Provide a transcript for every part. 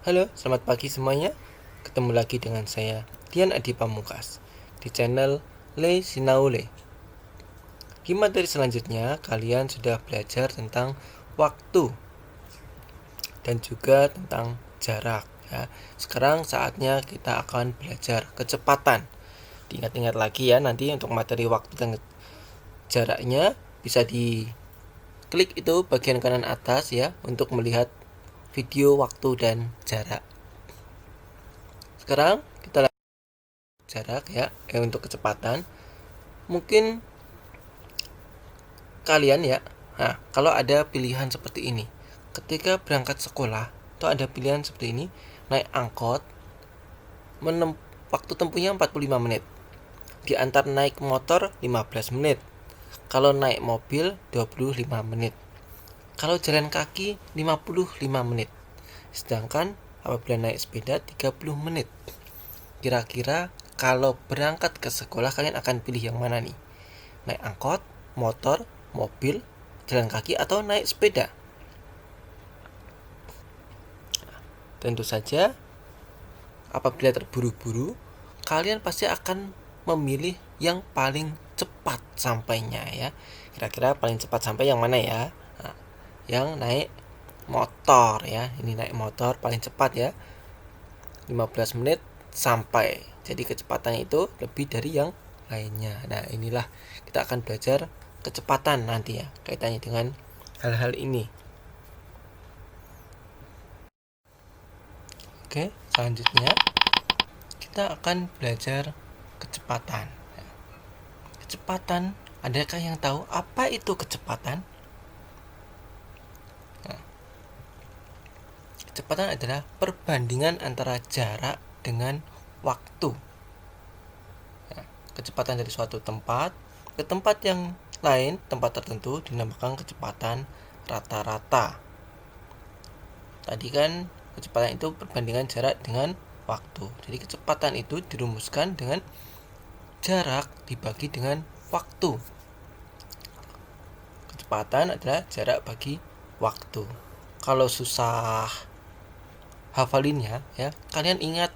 Halo, selamat pagi semuanya. Ketemu lagi dengan saya, Dian Adi Pamungkas, di channel Le Sinaule. Di materi selanjutnya, kalian sudah belajar tentang waktu dan juga tentang jarak. Ya. Sekarang saatnya kita akan belajar kecepatan. Diingat-ingat lagi ya, nanti untuk materi waktu dan jaraknya bisa diklik itu bagian kanan atas ya untuk melihat video waktu dan jarak. Sekarang kita jarak ya untuk kecepatan. Mungkin kalian ya, nah kalau ada pilihan seperti ini, ketika berangkat sekolah itu ada pilihan seperti ini, naik angkot waktu tempuhnya 45 menit, diantar naik motor 15 menit, kalau naik mobil 25 menit, kalau jalan kaki 55 menit, sedangkan apabila naik sepeda 30 menit. Kira-kira kalau berangkat ke sekolah kalian akan pilih yang mana nih? Naik angkot, motor, mobil, jalan kaki, atau naik sepeda? Tentu saja apabila terburu-buru, kalian pasti akan memilih yang paling cepat sampainya ya. Kira-kira paling cepat sampai yang mana ya? Nah, yang naik motor ya. Ini naik motor paling cepat ya. 15 menit sampai. Jadi kecepatannya itu lebih dari yang lainnya. Nah, inilah kita akan belajar kecepatan nanti ya, kaitannya dengan hal-hal ini. Oke, selanjutnya kita akan belajar kecepatan. Kecepatan, adakah yang tahu apa itu kecepatan? Nah, kecepatan adalah perbandingan antara jarak dengan waktu. Nah, kecepatan dari suatu tempat ke tempat yang lain, tempat tertentu dinamakan kecepatan rata-rata. Tadi kan kecepatan itu perbandingan jarak dengan waktu. Jadi kecepatan itu dirumuskan dengan jarak dibagi dengan waktu. Kecepatan adalah jarak bagi waktu. Kalau susah hafalinnya ya, kalian ingat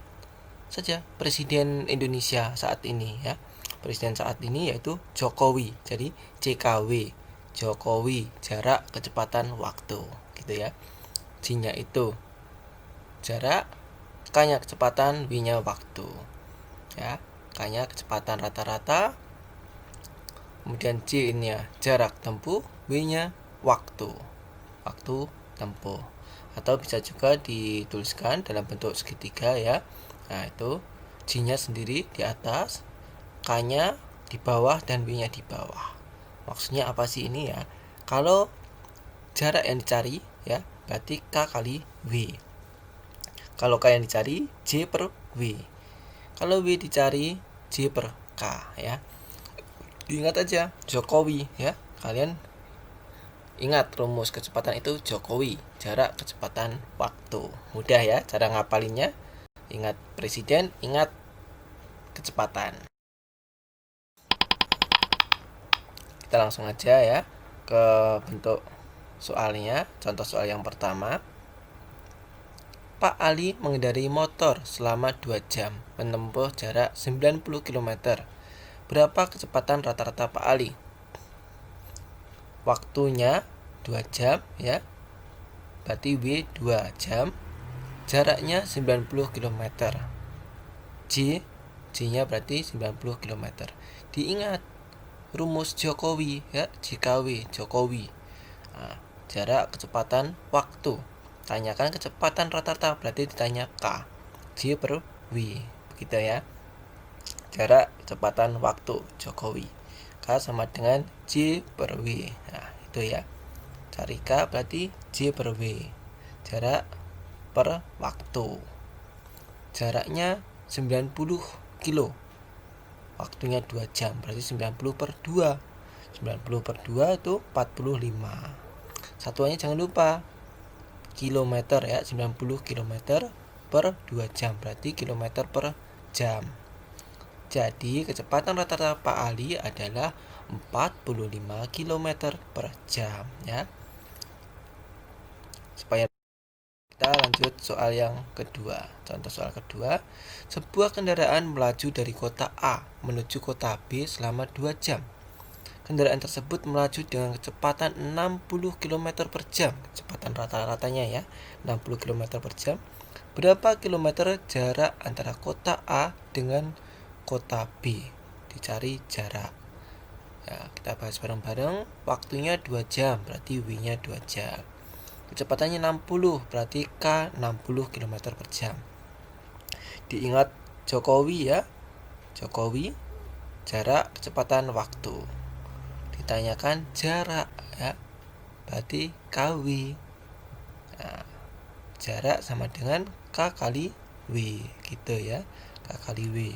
saja Presiden Indonesia saat ini ya. Presiden saat ini yaitu Jokowi. Jadi JKW, Jokowi, jarak kecepatan waktu gitu ya. J-nya itu jarak, K-nya kecepatan, W-nya waktu. Ya, K-nya kecepatan rata-rata. Kemudian J-nya jarak tempuh, W-nya waktu. Waktu tempuh. Atau bisa juga dituliskan dalam bentuk segitiga ya. Nah, itu J-nya sendiri di atas, K-nya di bawah dan W-nya di bawah. Maksudnya apa sih ini ya? Kalau jarak yang dicari ya, berarti K kali W. Kalau K yang dicari J per W. Kalau W dicari J per K ya. Diingat aja Jokowi ya. Kalian ingat rumus kecepatan itu Jokowi, jarak kecepatan waktu. Mudah ya cara ngapalinnya. Ingat presiden, ingat kecepatan. Kita langsung aja ya ke bentuk soalnya. Contoh soal yang pertama. Pak Ali mengendarai motor selama 2 jam menempuh jarak 90 km. Berapa kecepatan rata-rata Pak Ali? Waktunya 2 jam ya. Berarti W 2 jam. Jaraknya 90 km. J-nya berarti 90 km. Diingat rumus Jokowi ya, JKW, Jokowi. Nah, jarak kecepatan waktu. Tanyakan kecepatan rata-rata, berarti ditanya K. J per W. Begitu ya. Jarak kecepatan waktu Jokowi. K sama dengan J per W. Nah, itu ya. Cari K berarti J per W. Jarak per waktu. Jaraknya 90 kilo. Waktunya 2 jam, berarti 90 per 2. 90 per 2 itu 45. Satuannya jangan lupa kilometer ya, 90 km per 2 jam, berarti kilometer per jam. Jadi kecepatan rata-rata Pak Ali adalah 45 km per jam ya. Supaya Kita lanjut soal yang kedua. Contoh soal kedua, sebuah kendaraan melaju dari kota A menuju kota B selama 2 jam. Kendaraan tersebut melaju dengan kecepatan 60 km per jam. Kecepatan rata-ratanya ya, 60 km per jam. Berapa kilometer jarak antara kota A dengan kota B? Dicari jarak. Ya, kita bahas bareng-bareng. Waktunya 2 jam, berarti W-nya 2 jam. Kecepatannya 60, berarti K 60 km per jam. Diingat Jokowi ya. Jokowi, jarak, kecepatan, waktu. Ditanyakan jarak ya, berarti KW. Nah, jarak sama dengan K kali W gitu ya. K kali W.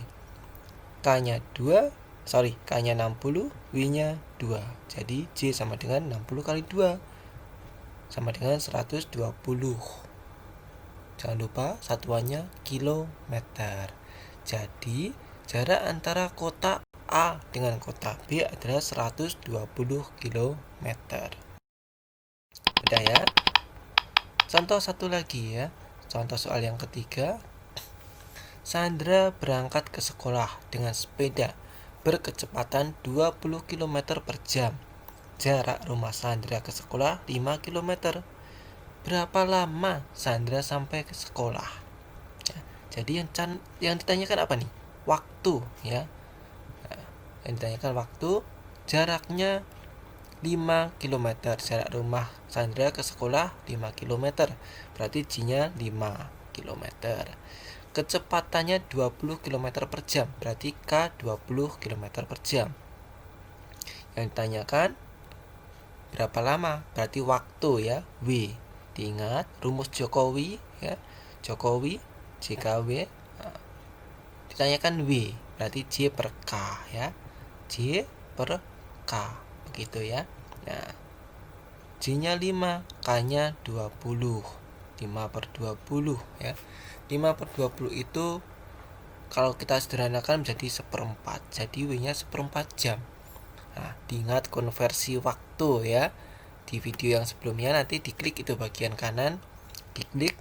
K-nya 60, W-nya 2. Jadi J sama dengan 60 kali 2 sama dengan 120. Jangan lupa satuannya kilometer. Jadi jarak antara kota A dengan kota B adalah 120 km. Udah ya. Contoh satu lagi ya. Contoh soal yang ketiga. Sandra berangkat ke sekolah dengan sepeda berkecepatan 20 km per jam. Jarak rumah Sandra ke sekolah 5 km. Berapa lama Sandra sampai ke sekolah? Ya, jadi yang ditanyakan apa nih? Waktu ya. Nah, yang ditanyakan waktu, jaraknya 5 km. Jarak rumah Sandra ke sekolah 5 km. Berarti J-nya 5 km. Kecepatannya 20 km per jam. Berarti K 20 km per jam. Yang ditanyakan berapa lama? Berarti waktu ya, W. Diingat rumus Jokowi ya. Jokowi JKW. Nah, ditanyakan W, berarti J per K ya. J per K. Begitu ya. Nah, J-nya 5, K-nya 20. 5 per 20 ya. 5 per 20 itu kalau kita sederhanakan menjadi 1/4. Jadi W-nya 1/4 jam. Nah, diingat konversi waktu ya. Di video yang sebelumnya nanti diklik itu bagian kanan, diklik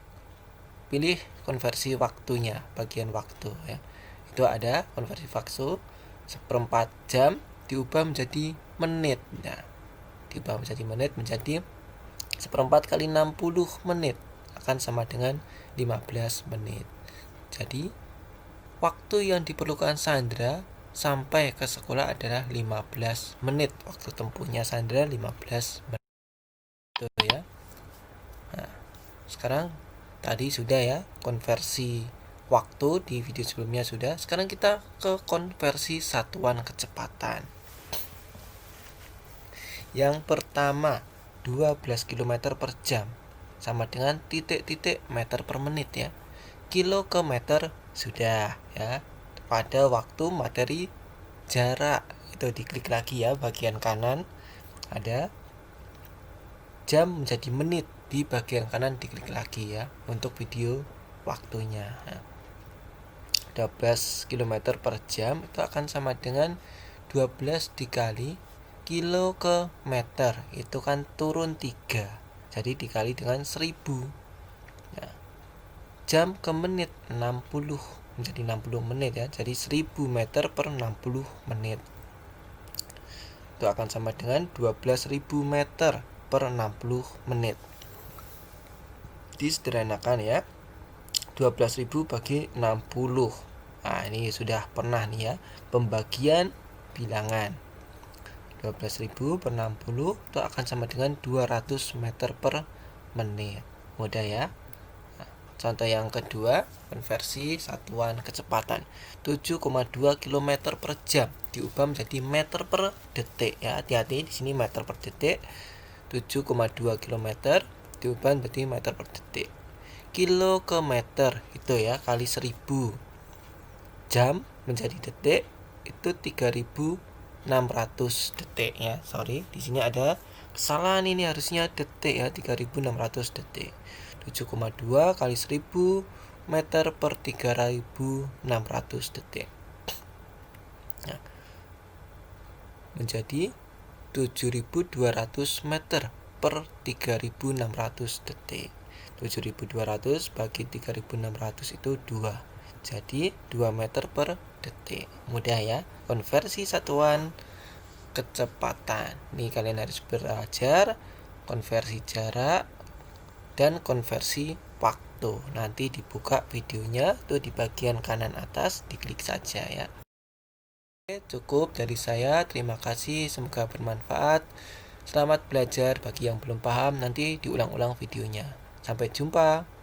pilih konversi waktunya, bagian waktu ya. Itu ada konversi waktu 1/4 jam diubah menjadi menit. Nah, diubah menjadi menit menjadi 1/4 kali 60 menit akan sama dengan 15 menit. Jadi waktu yang diperlukan Sandra sampai ke sekolah adalah 15 menit. Waktu tempuhnya Sandra 15 menit. Itu ya. Nah, sekarang tadi sudah ya konversi waktu di video sebelumnya sudah. Sekarang kita ke konversi satuan kecepatan. Yang pertama 12 km per jam sama dengan titik-titik meter per menit ya. Kilo ke meter sudah ya. Pada waktu materi jarak itu diklik lagi ya, bagian kanan ada jam menjadi menit, di bagian kanan diklik lagi ya untuk video waktunya. 12 km per jam itu akan sama dengan 12 dikali kilo ke meter, itu kan turun 3, jadi dikali dengan 1000. Nah, jam ke menit 60, menjadi 60 menit ya, jadi 1000 meter per 60 menit. Itu akan sama dengan 12.000 meter per 60 menit. Disederhanakan ya. 12.000 bagi 60. Nah, ini sudah pernah nih ya, pembagian bilangan. 12.000 per 60 itu akan sama dengan 200 meter per menit. Mudah ya. Nah, contoh yang kedua, konversi satuan kecepatan 7,2 km per jam diubah menjadi meter per detik ya. Hati-hati di sini meter per detik. 7,2 km diubah menjadi meter per detik. Kilo ke meter itu ya kali 1000. Jam menjadi detik itu 3600 detik ya. Sorry, di sini ada kesalahan, ini harusnya detik ya, 3600 detik. 7,2 kali 1000 meter per 3600 detik. Nah, menjadi 7200 meter per 3600 detik. 7.200 bagi 3.600 itu 2. Jadi 2 meter per detik. Mudah ya. Konversi satuan kecepatan. Nih kalian harus belajar konversi jarak dan konversi waktu. Nanti dibuka videonya tuh di bagian kanan atas, diklik saja ya. Oke, cukup dari saya. Terima kasih, semoga bermanfaat. Selamat belajar bagi yang belum paham, nanti diulang-ulang videonya. Sampai jumpa.